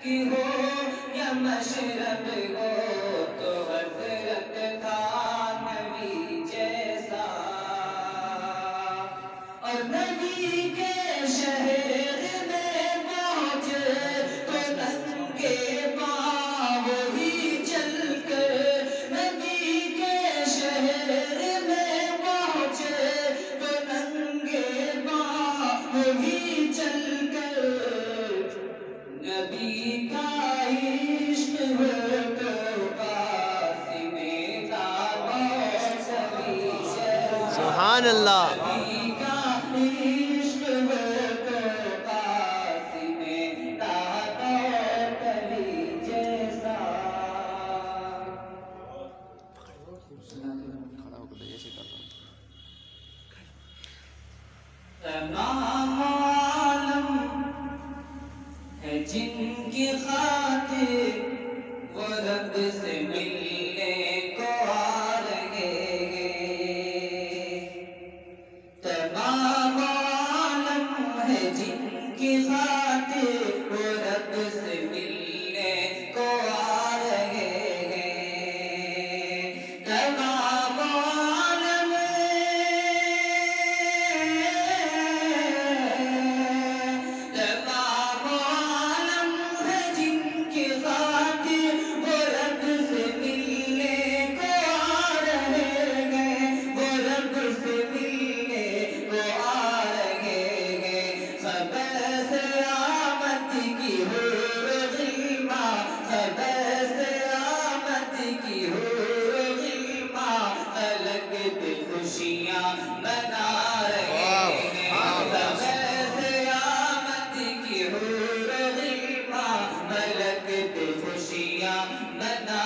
کی ہو یا مشرق ہو تو حضرت تھا نبی جیسا، اور نبی کے شہر میں پہنچے تو ننگے پاؤں وہی چل کر، نبی کے شہر میں پہنچے تو ننگے پاؤں وہی چل کر، نبی کا عشق ہو تو قاسم دعوت سبھی جیسا، سبحان اللہ. نبی کا عشق ہو تو قاسم دعوت سبھی جیسا. تمام عالم ہے جن کی خاطر وہ رب سے ملنے کو آ رہے ہیں، تمام عالم ہے جن کی خاطر وہ رب سے ملنے کو آ رہے ہیں، تمام عالم ہے جن کی خاطر وہ رب سے ملنے کو آ رہے ہیں، وہ رب سے ملنے کو آ رہے ہیں. خبر سے آمد کی ہو غلما، خبر سے آمد کی ہو غلما، الگ دل خوشیاں منا رہے ہیں. خبر سے آمد کی ہو غلما، ملک دل خوشیاں منا